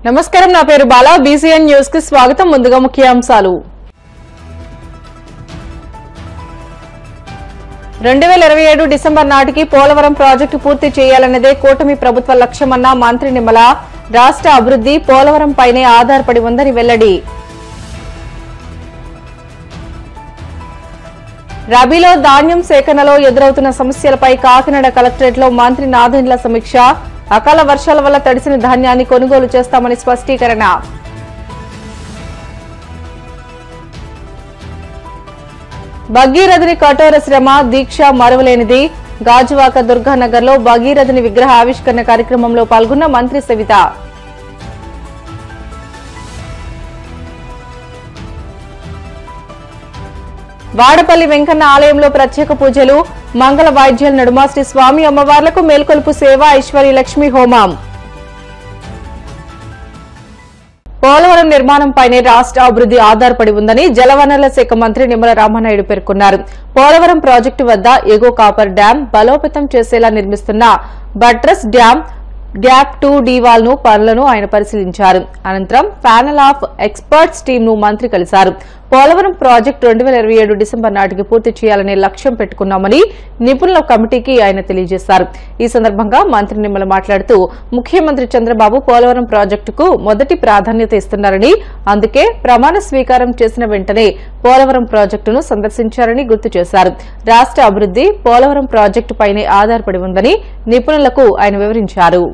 నమస్కారం, నా పేరు బాలా. బీసీఎన్ న్యూస్ కి స్వాగతం. ముందుగా ముఖ్యాంశాలు. 2027 డిసెంబర్ నాటికి పోలవరం ప్రాజెక్టు పూర్తి చేయాలన్నదే కూటమి ప్రభుత్వ లక్ష్యమన్న మంత్రి నిమ్మల. రాష్ట్ర అభివృద్ధి పోలవరం పైనే ఆధారపడి ఉందని వెల్లడి. రబీలో ధాన్యం సేకరణలో ఎదురవుతున్న సమస్యలపై కాకినాడ కలెక్టరేట్లో మంత్రి నాదెండ్ల సమీక్ష. అకాల వర్షాల వల్ల తడిసిన ధాన్యాన్ని కొనుగోలు చేస్తామని స్పష్టీకరణ. భగీరథుని కఠోర శ్రమ దీక్ష మరువలేనిది. గాజువాక దుర్గానగర్లో భగీరథుని విగ్రహ ఆవిష్కరణ కార్యక్రమంలో పాల్గొన్న మంత్రి సవిత. వాడపల్లి వెంకన్న ఆలయంలో ప్రత్యేక పూజలు. మంగళ వాయిద్యాల నడుమ శ్రీ స్వామి అమ్మవార్లకు మేల్కొలుపు సేవ, ఐశ్వర్య లక్ష్మి హోమం. పోలవరం నిర్మాణంపైనే రాష్ట్ర అభివృద్ధి ఆధారపడి ఉందని జలవనరుల శాఖ మంత్రి నిమ్మల రామానాయుడు పేర్కొన్నారు. పోలవరం ప్రాజెక్టు వద్ద ఎగువ కాపర్ డ్యాం బలోపేతం చేసేలా నిర్మిస్తున్న బట్రస్ డ్యాం గ్యాప్ 2 డీవాల్ పనులను ఆయన పరిశీలించారు. అనంతరం ప్యానెల్ ఆఫ్ ఎక్స్పర్ట్స్ టీంను మంత్రి కలిశారు. పోలవరం ప్రాజెక్టు 2027 డిసెంబర్ నాటికి పూర్తి చేయాలనే లక్ష్యం పెట్టుకున్నామని నిపుణుల కమిటీకి ఆయన తెలియజేశారు. ఈ సందర్భంగా మంత్రి నిమ్మల మాట్లాడుతూ ముఖ్యమంత్రి చంద్రబాబు పోలవరం ప్రాజెక్టుకు మొదటి ప్రాధాన్యత ఇస్తున్నారని, అందుకే ప్రమాణ స్వీకారం చేసిన వెంటనే పోలవరం ప్రాజెక్టును సందర్శించారని గుర్తు చేశారు. రాష్ట్ర అభివృద్ధి పోలవరం ప్రాజెక్టుపైనే ఆధారపడి ఉందని నిపుణులకు ఆయన వివరించారు.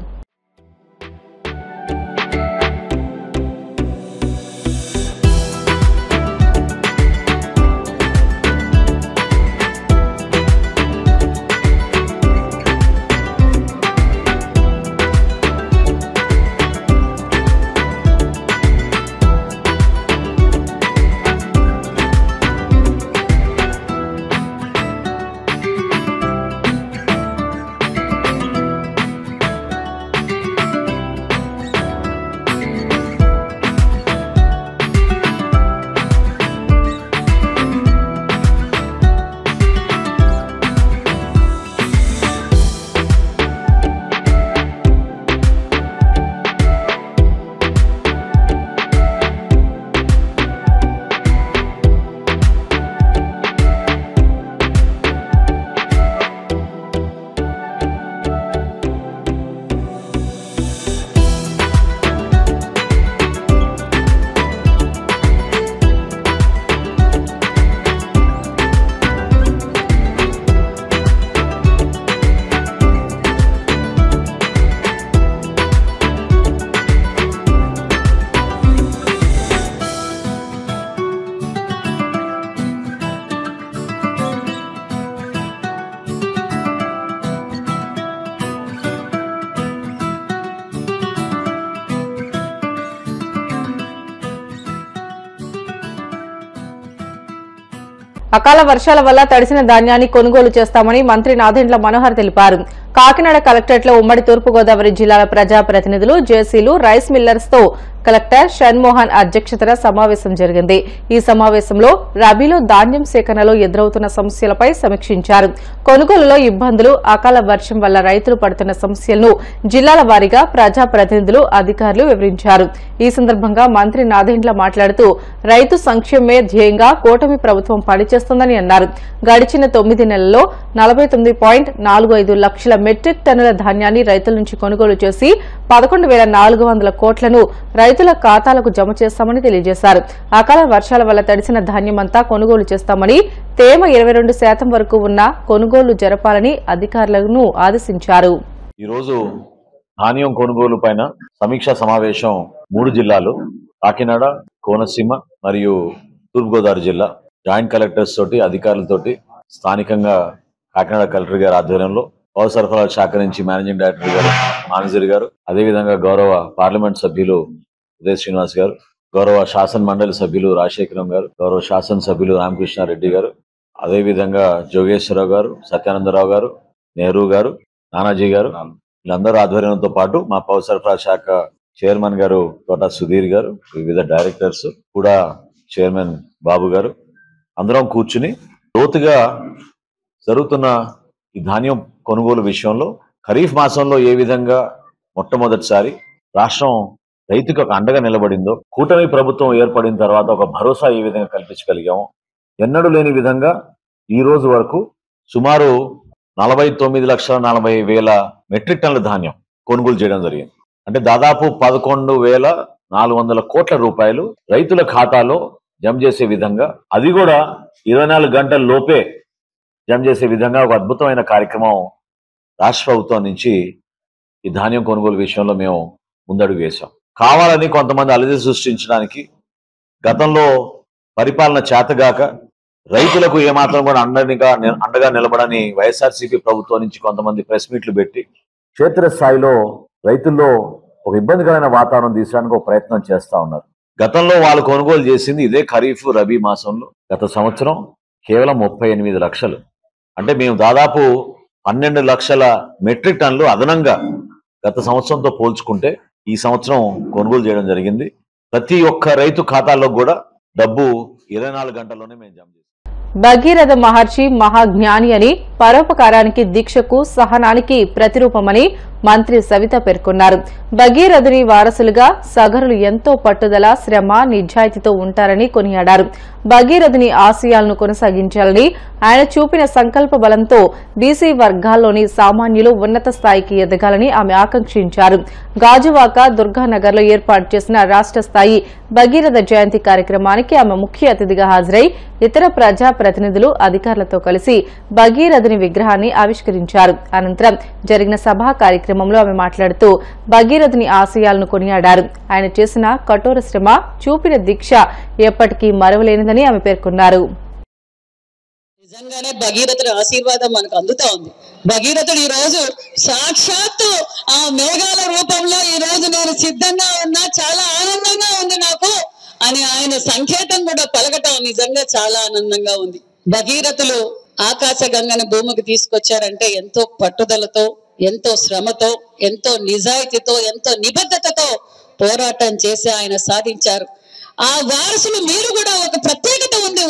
అకాల వర్షాల వల్ల తడిసిన ధాన్యాన్ని కొనుగోలు చేస్తామని మంత్రి నాదెండ్ల మనోహర్ తెలిపారు. కాకినాడ కలెక్టరేట్లో ఉమ్మడి తూర్పుగోదావరి జిల్లాల ప్రజాప్రతినిధులు, జేసీలు, రైస్ మిల్లర్స్ తో కలెక్టర్ షణ్మోహన్ అధ్యక్షతన సమావేశం జరిగింది. ఈ సమావేశంలో రబీలో ధాన్యం సేకరణలో ఎదురవుతున్న సమస్యలపై సమీక్షించారు. కొనుగోలులో ఇబ్బందులు, అకాల వర్షం వల్ల రైతులు పడుతున్న సమస్యలను జిల్లాల వారీగా ప్రజాప్రతినిధులు, అధికారులు వివరించారు. ఈ సందర్భంగా మంత్రి నాదెండ్ల మాట్లాడుతూ రైతు సంక్షేమమే ధ్యేయంగా కూటమి ప్రభుత్వం పనిచేస్తోందని అన్నారు. గడిచిన 9 నెలల్లో 49.45 లక్షల మెట్రిక్ టన్నుల ధాన్యాన్ని రైతుల నుంచి కొనుగోలు చేసి 11,400 కోట్లను రైతుల ఖాతాలకు జమ చేస్తామని తెలియజేశారు. అకాల వర్షాల వల్ల తడిసిన ధాన్యమంతా కొనుగోలు చేస్తామని, తేమ 22% వరకు ఉన్న కొనుగోలు జరపాలని అధికారులను ఆదేశించారు. ఈరోజు ధాన్యం కొనుగోలు పైన సమీక్షా సమావేశం 3 జిల్లాలు కాకినాడ, కోనసీమ మరియు తూర్పుగోదావరి జిల్లా జాయింట్ కలెక్టర్స్ తోటి, అధికారులతోటి స్థానికంగా కాకినాడ కలెక్టర్ గారి ఆధ్వర్యంలో పౌర సరఫరాల శాఖ నుంచి మేనేజింగ్ డైరెక్టర్ గారు, మానజర్ గారు, అదేవిధంగా గౌరవ పార్లమెంట్ సభ్యులు ఉదయ్ శ్రీనివాస్ గారు, గౌరవ శాసన మండలి సభ్యులు రాజశేఖరం గారు, గౌరవ శాసన సభ్యులు రామకృష్ణారెడ్డి గారు, అదేవిధంగా జోగేశ్వరరావు గారు, సత్యానందరావు గారు, నెహ్రూ గారు, నానాజీ గారు, వీళ్ళందరూ ఆధ్వర్యంతో పాటు మా పౌర సరఫరా శాఖ చైర్మన్ గారు తోట సుధీర్ గారు, వివిధ డైరెక్టర్స్ కూడా చైర్మన్ బాబు గారు, అందరం కూర్చుని లోతుగా జరుగుతున్న ఈ ధాన్యం కొనుగోలు విషయంలో ఖరీఫ్ మాసంలో ఏ విధంగా మొట్టమొదటిసారి రాష్ట్రం రైతుకు ఒక అండగా నిలబడిందో, కూటమి ప్రభుత్వం ఏర్పడిన తర్వాత ఒక భరోసా ఏ విధంగా కల్పించగలిగామో, ఎన్నడూ లేని విధంగా ఈ రోజు వరకు సుమారు 49,40,000 మెట్రిక్ టన్నుల ధాన్యం కొనుగోలు చేయడం జరిగింది. అంటే దాదాపు 11,400 కోట్ల రూపాయలు రైతుల ఖాతాలో జమ చేసే విధంగా, అది కూడా 24 గంటల లోపే జమ చేసే విధంగా ఒక అద్భుతమైన కార్యక్రమం రాష్ట్ర ప్రభుత్వం నుంచి ఈ ధాన్యం కొనుగోలు విషయంలో మేము ముందడుగు వేశాం. కావాలని కొంతమంది అలజడి సృష్టించడానికి, గతంలో పరిపాలన చేతగాక రైతులకు ఏమాత్రం కూడా అండగా నిలబడని వైఎస్ఆర్సీపీ ప్రభుత్వం నుంచి కొంతమంది ప్రెస్ మీట్లు పెట్టి క్షేత్రస్థాయిలో రైతుల్లో ఒక ఇబ్బందికరమైన వాతావరణం తీసడానికి ఒక ప్రయత్నం చేస్తా ఉన్నారు. గతంలో వాళ్ళు కొనుగోలు చేసింది ఇదే ఖరీఫ్ రబీ మాసంలో గత సంవత్సరం కేవలం 38 లక్షలు. అంటే మేము దాదాపు 12 లక్షల మెట్రిక్ టన్నులు అదనంగా గత సంవత్సరంతో పోల్చుకుంటే ఈ సంవత్సరం కొనుగోలు చేయడం జరిగింది. ప్రతి ఒక్క రైతు ఖాతాల్లో కూడా డబ్బు 24 గంటల్లోనే మేము జమ చేస్తాం. భగీరథ మహర్షి మహాజ్ఞాని అని, పరోపకారానికి, దీక్షకు, సహనానికి ప్రతిరూపమని మంత్రి సవిత పేర్కొన్నారు. భగీరథుని వారసులుగా సగరులు ఎంతో పట్టుదల, శ్రమ, నిజాయితీతో ఉంటారని కొనియాడారు. భగీరథుని ఆశయాలను కొనసాగించాలని, ఆయన చూపిన సంకల్ప బలంతో బీసీ వర్గాల్లోని సామాన్యులు ఉన్నత స్థాయికి ఎదగాలని ఆమె ఆకాంక్షించారు. గాజువాక, దుర్గానగర్లో ఏర్పాటు చేసిన రాష్ట్ర స్థాయి భగీరథ జయంతి కార్యక్రమానికి ఆమె ముఖ్య అతిథిగా హాజరై ఇతర ప్రజాప్రతినిధులు, అధికారులతో కలిసి భగీరథుని విగ్రహాన్ని ఆవిష్కరించారు. అనంతరం జరిగిన సభా కార్యక్రమంలో ఆమె మాట్లాడుతూ భగీరథుని ఆశయాలను కొనియాడారు. ఆయన చేసిన కఠోర శ్రమ, చూపిన దీక్ష ఎప్పటికీ మరవలేనిదని ఆమె పేర్కొన్నారు. నిజంగానే భగీరథుడి ఆశీర్వాదం మనకు అందుతా ఉంది. భగీరథుడు ఈ రోజు సాక్షాత్తు ఆ మేఘాల రూపంలో ఈ రోజు నేను సిద్ధంగా ఉన్నా, చాలా ఆనందంగా ఉంది నాకు అని ఆయన సంకేతం కూడా పలకటం నిజంగా చాలా ఆనందంగా ఉంది. భగీరథులు ఆకాశ గంగని భూమికి తీసుకొచ్చారంటే ఎంతో పట్టుదలతో, ఎంతో శ్రమతో, ఎంతో నిజాయితీతో, ఎంతో నిబద్ధతతో పోరాటం చేసి ఆయన సాధించారు. ఆ వారసులు మీరు కూడా ఒక ప్రత్యేకత ఉంది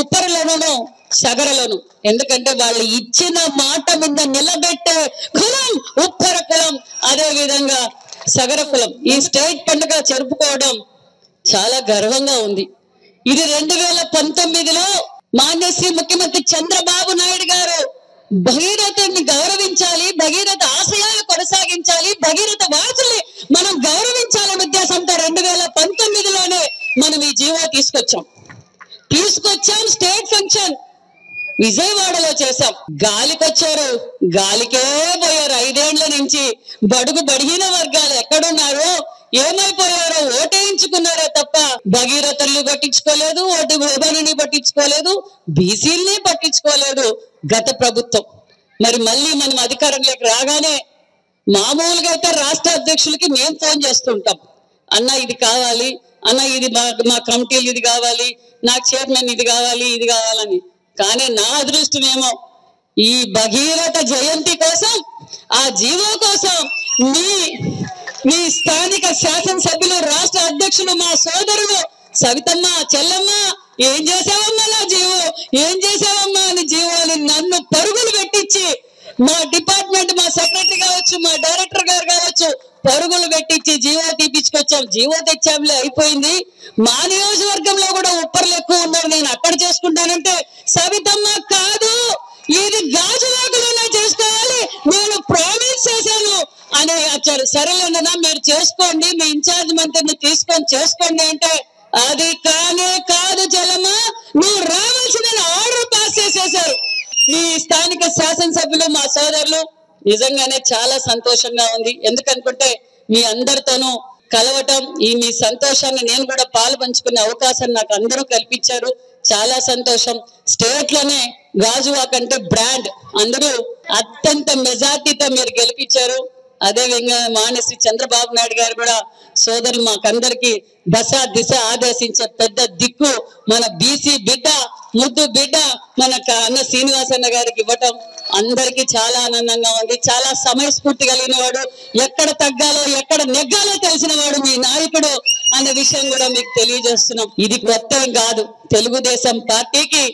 ఉప్పరలోనూ సగరలోను. ఎందుకంటే వాళ్ళు ఇచ్చిన మాట మీద నిలబెట్టే కులం ఉప్పర కులం, అదే విధంగా సగర కులం. ఈ స్టేట్ పండుగ జరుపుకోవడం చాలా గర్వంగా ఉంది. ఇది 2019లో మాన్యశ్రీ ముఖ్యమంత్రి చంద్రబాబు నాయుడు గారు భగీరథుని గౌరవించాలి, భగీరథ ఆశయాలు కొనసాగించాలి, భగీరథ వారసుల్ని మనం గౌరవించాలనే ఉద్దేశంతో 2019లోనే మనం ఈ జీవో తీసుకొచ్చాం. స్టేట్ ఫంక్షన్ విజయవాడలో చేశాం. గాలికొచ్చారు, గాలికే పోయారు. 5 ఏళ్ల నుంచి బడుగిన వర్గాలు ఎక్కడున్నారో, ఏమైపోయారో, ఓటేయించుకున్నారో తప్ప భగీరథుల్ని పట్టించుకోలేదు, ఓటుని పట్టించుకోలేదు, బీసీల్ని పట్టించుకోలేదు గత ప్రభుత్వం. మరి మళ్ళీ మనం అధికారంలోకి రాగానే మామూలుగా అయితే రాష్ట్ర అధ్యక్షులకి మేము ఫోన్ చేస్తుంటాం, అన్న ఇది కావాలి, అన్న ఇది మా కమిటీలు ఇది కావాలి, నాకు చైర్మన్ ఇది కావాలి, ఇది కావాలని. కానీ నా అదృష్టమేమో ఈ భగీరథ జయంతి కోసం, ఆ జీవో కోసం మీ స్థానిక శాసనసభ్యులు, రాష్ట్ర అధ్యక్షులు, మా సోదరులు సవితమ్మ, చెల్లమ్మ, ఏం చేసావమ్మా నా జీవో, ఏం చేసావమ్మా అని జీవోని నన్ను పరుగులు పెట్టించి, మా డిపార్ట్మెంట్, మా సెక్రటరీ కావచ్చు, మా డైరెక్టర్ గారు కావచ్చు, పరుగులు పెట్టించి జీవో తీపించుకొచ్చాం. జీవో తెచ్చాంలే, అయిపోయింది. మా నియోజకవర్గంలో కూడా ఉప్పర్లు ఎక్కువ ఉన్నారు, నేను అక్కడ చేసుకుంటానంటే సవితమ్మ కాదు, ఇది గాజువాకలోనే చేసుకోవాలి, నేను ప్రామిస్ చేశాను అని వచ్చారు. సరేలేనా మీరు చేసుకోండి, మీ ఇన్ఛార్జ్ మంత్రిని తీసుకొని చేసుకోండి అంటే, అది కానే కాదు చెల్లమ్మ, నువ్వు రావాల్సిన ఆర్డర్ పాస్ చేసేశారు మీ స్థానిక శాసనసభ్యులు, మా సోదరులు. నిజంగానే చాలా సంతోషంగా ఉంది. ఎందుకనుకుంటే మీ అందరితోనూ కలవటం, ఈ మీ సంతోషాన్ని నేను కూడా పాలు పంచుకునే అవకాశం నాకు అందరూ కల్పించారు. చాలా సంతోషం. స్టేట్ లోనే గాజువాక అంటే బ్రాండ్, అందరూ అత్యంత మెజార్టీతో మీరు గెలిపించారు. అదే విధంగా మాన్యశ్రీ చంద్రబాబు నాయుడు గారు కూడా సోదరులు మాకందరికి దశ దిశ ఆదేశించే పెద్ద దిక్కు మన బీసీ బిడ్డ, ముద్దు బిడ్డ మన అన్న శ్రీనివాసన్న గారికి ఇవ్వటం అందరికీ చాలా ఆనందంగా ఉంది. చాలా సమయస్ఫూర్తి కలిగిన వాడు, ఎక్కడ తగ్గాలో ఎక్కడ నెగ్గాలో తెలిసిన వాడు మీ నాయకుడు అనే విషయం కూడా మీకు తెలియజేస్తున్నాం. ఇది కొత్త కాదు. తెలుగుదేశం పార్టీకి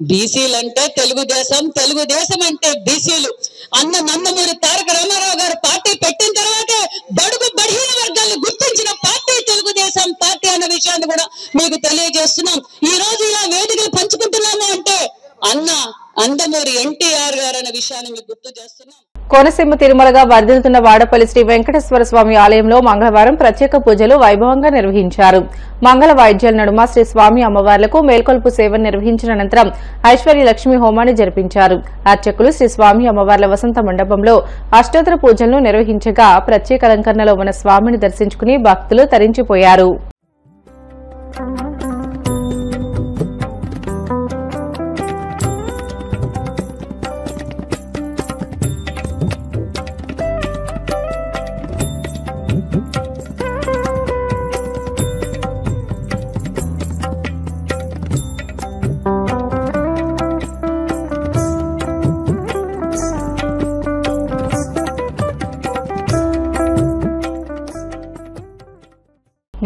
బీసీలు అంటే తెలుగుదేశం, తెలుగుదేశం అంటే బీసీలు అన్న నందమూరి తారక రామారావు గారు పార్టీ పెట్టిన తర్వాతే బడుగు బలహీన వర్గాలను గుర్తించిన పార్టీ తెలుగుదేశం పార్టీ అన్న విషయాన్ని కూడా మీకు తెలియజేస్తున్నాం. ఈ రోజు ఇలా వేదికలు పంచుకుంటున్నాము అంటే అన్న నందమూరి ఎన్టీఆర్ గారు అన్న విషయాన్ని మీకు గుర్తు చేస్తున్నాం. కోనసీమ తిరుమలగా వర్ధిల్లుతున్న వాడపల్లి శ్రీ వెంకటేశ్వర స్వామి ఆలయంలో మంగళవారం ప్రత్యేక పూజలు వైభవంగా నిర్వహించారు. మంగళ వాయిద్యాల నడుమ శ్రీ స్వామి అమ్మవార్లకు మేల్కొల్పు సేవను నిర్వహించిన అనంతరం ఐశ్వర్య లక్ష్మి హోమాన్ని జరిపించారు. అర్చకులు శ్రీ స్వామి అమ్మవార్ల వసంత మండపంలో అష్టోత్తర పూజలను నిర్వహించగా ప్రత్యేక అలంకరణలో ఉన్న స్వామిని దర్శించుకుని భక్తులు తరించిపోయారు.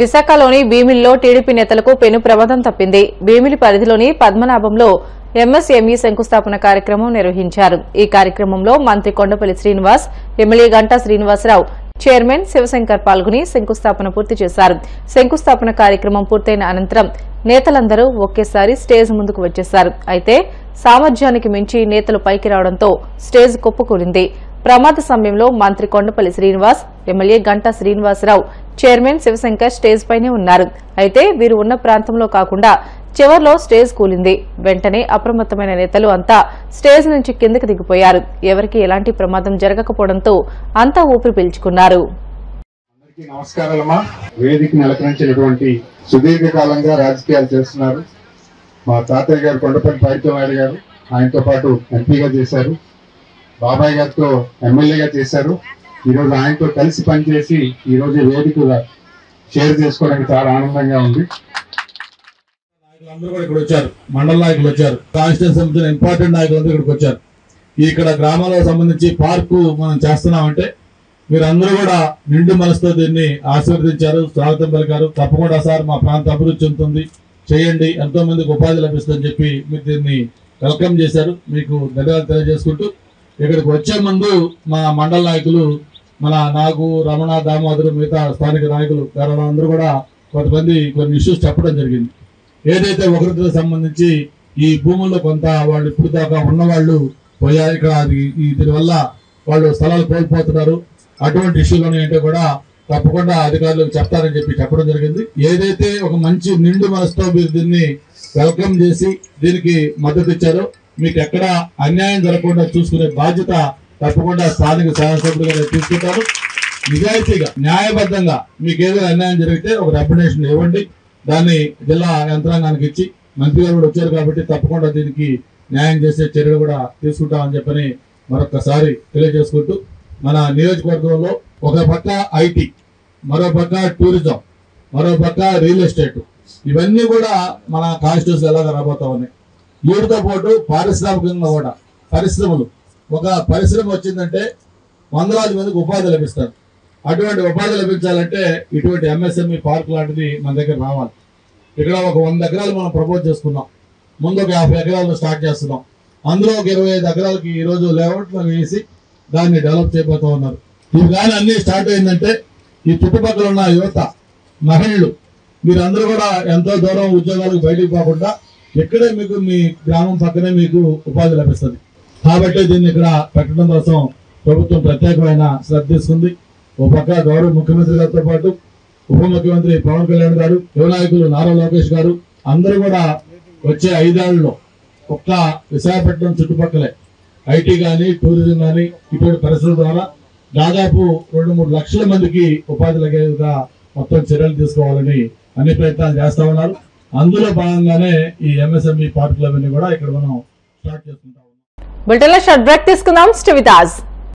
విశాఖలోని భీమిలిలో టీడీపీ నేతలకు పెను ప్రమాదం తప్పింది. భీమిలి పరిధిలోని పద్మనాభంలో ఎంఎస్ఎంఈ శంకుస్థాపన కార్యక్రమం నిర్వహించారు. ఈ కార్యక్రమంలో మంత్రి కొండపల్లి శ్రీనివాస్, ఎమ్మెల్యే గంటా శ్రీనివాసరావు, చైర్మన్ శివశంకర్ పాల్గొని శంకుస్థాపన పూర్తి చేశారు. శంకుస్థాపన కార్యక్రమం పూర్తయిన అనంతరం నేతలందరూ ఒకేసారి స్టేజ్ ముందుకు వచ్చేశారు. అయితే సామర్థ్యానికి మించి నేతలు పైకి రావడంతో స్టేజ్ కుప్పకూలింది. ప్రమాద సమయంలో మంత్రి Kondapalli Srinivas, MLA Ganta Srinivasarao, chairman Shivshankar stage పైనే ఉన్నారు. అయితే వీరు ఉన్న ప్రాంతంలో కాకుండా చివర్లో స్టేజ్ కూలింది. వెంటనే అప్రమత్తమైన నేతలు అంతా స్టేజ్ నుంచి కిందకి దిగిపోయారు. ఎవరికి ఎలాంటి ప్రమాదం జరగకపోవడంతో అంతా ఊపిరి పీల్చుకున్నారు. నమస్కారాలమ్మా. వేదికను అలంకరించినటువంటి సుదీర్ఘకాలంగా రాజకీయాలు చేస్తున్నారు మా తాతయ్య గారు కొండపల్లి పాయితోనాయుడు గారు. ఆయనతో పాటు ఎంపీగా చేశారు, బాబాయ్ గారితో ఎమ్మెల్యేగా చేశారు. ఈరోజు ఆయనతో కలిసి పనిచేసి ఈరోజు వేదికగా షేర్ చేసుకోవడానికి చాలా ఆనందంగా ఉంది. నాయకులందరూ కూడా ఇక్కడ వచ్చారు, మండల నాయకులు వచ్చారు, కాన్స్టిట్యూన్సీ సంబంధించిన ఇంపార్టెంట్ నాయకులు అందరూ ఇక్కడికి వచ్చారు. ఇక్కడ గ్రామాలకు సంబంధించి పార్కు మనం చేస్తున్నామంటే మీరందరూ కూడా నిండు మనసుతో దీన్ని ఆశీర్వదించారు, స్వాగతం పలికారు. తప్పకుండా సార్ మా ప్రాంత అభివృద్ధి చెందుతుంది, చేయండి, ఎంతో మందికి ఉపాధి లభిస్తుందని చెప్పి మీరు దీన్ని వెల్కమ్ చేశారు. మీకు ధన్యవాదాలు తెలియజేసుకుంటూ ఇక్కడికి వచ్చే ముందు మా మండల నాయకులు మన నాగు, రమణ, దామోదరు, మిగతా స్థానిక నాయకులు అందరూ కూడా కొంతమంది కొన్ని ఇష్యూస్ చెప్పడం జరిగింది. ఏదైతే ఒకరికి సంబంధించి ఈ భూముల్లో కొంత వాళ్ళు ఇప్పుడు దాకా ఉన్నవాళ్ళు పోయారు, ఇక్కడ దీనివల్ల వాళ్ళు స్థలాలు కోల్పోతున్నారు, అటువంటి ఇష్యూలు అంటే కూడా తప్పకుండా అధికారులకు చెప్తారని చెప్పి చెప్పడం జరిగింది. ఏదైతే ఒక మంచి నిండు మనసుతో మీరు దీన్ని వెల్కమ్ చేసి దీనికి మద్దతు ఇచ్చారో మీకు ఎక్కడ అన్యాయం జరగకుండా చూసుకునే బాధ్యత తప్పకుండా స్థానిక శాసనసభ్యులుగా తీసుకుంటారు. నిజాయితీగా న్యాయబద్ధంగా మీకు ఏదైనా అన్యాయం జరిగితే ఒక రెప్యుటేషన్ ఇవ్వండి, దాన్ని జిల్లా యంత్రాంగానికి ఇచ్చి మంత్రి గారు కూడా వచ్చారు కాబట్టి తప్పకుండా దీనికి న్యాయం చేసే చర్యలు కూడా తీసుకుంటామని చెప్పని మరొకసారి తెలియజేసుకుంటూ మన నియోజకవర్గంలో ఒక పక్క ఐటీ, మరో పక్క టూరిజం, మరో పక్క రియల్ ఎస్టేట్, ఇవన్నీ కూడా మన కాన్స్టిట్యూన్సీ ఎలాగా రాబోతా ఉన్నాయి. వీటితో పాటు పారిశ్రామికంగా కూడా పరిశ్రమలు, ఒక పరిశ్రమ వచ్చిందంటే వందలాది మందికి ఉపాధి లభిస్తారు. అటువంటి ఉపాధి లభించాలంటే ఇటువంటి ఎంఎస్ఎంఈ పార్క్ లాంటిది మన దగ్గర రావాలి. ఇక్కడ ఒక 100 ఎకరాలు మనం ప్రపోజ్ చేసుకున్నాం, ముందు ఒక 50 ఎకరాలు స్టార్ట్ చేస్తున్నాం. అందులో ఒక 25 ఎకరాలకి ఈరోజు లేఅవుట్లో వేసి దాన్ని డెవలప్ చేయబోతూ ఉన్నారు. ఇవి కానీ అన్ని స్టార్ట్ అయిందంటే ఈ చుట్టుపక్కల ఉన్న యువత, మహిళలు మీరందరూ కూడా ఎంతో దూరం ఉద్యోగాలకు బయటికి పోకుండా ఇక్కడే మీకు మీ గ్రామం పక్కనే మీకు ఉపాధి లభిస్తుంది. కాబట్టి దీన్ని ఇక్కడ పెట్టడం కోసం ప్రభుత్వం ప్రత్యేకమైన శ్రద్ధ తీసుకుంది. ఒక పక్క గౌరవ ముఖ్యమంత్రి గారితో పాటు ఉప ముఖ్యమంత్రి పవన్ కళ్యాణ్ గారు, యువ నాయకులు నారా లోకేష్ గారు అందరూ కూడా వచ్చే 5 ఏళ్లలో ఒక్క విశాఖపట్నం చుట్టుపక్కలే ఐటీ కానీ టూరిజం కానీ ఇటువంటి పరిశ్రమల ద్వారా దాదాపు 2-3 లక్షల మందికి ఉపాధి లగేగా మొత్తం చర్యలు తీసుకోవాలని అన్ని ప్రయత్నాలు చేస్తా ఉన్నారు. అందులో భాగంగానే ఈ ఎంఎస్ఎంఈ పార్కులవన్నీ కూడా ఇక్కడ మనం స్టార్ట్ చేసుకుంటాం. బులెటిన్లో షార్ట్ బ్రేక్ తీసుకుందాం. Stay with us.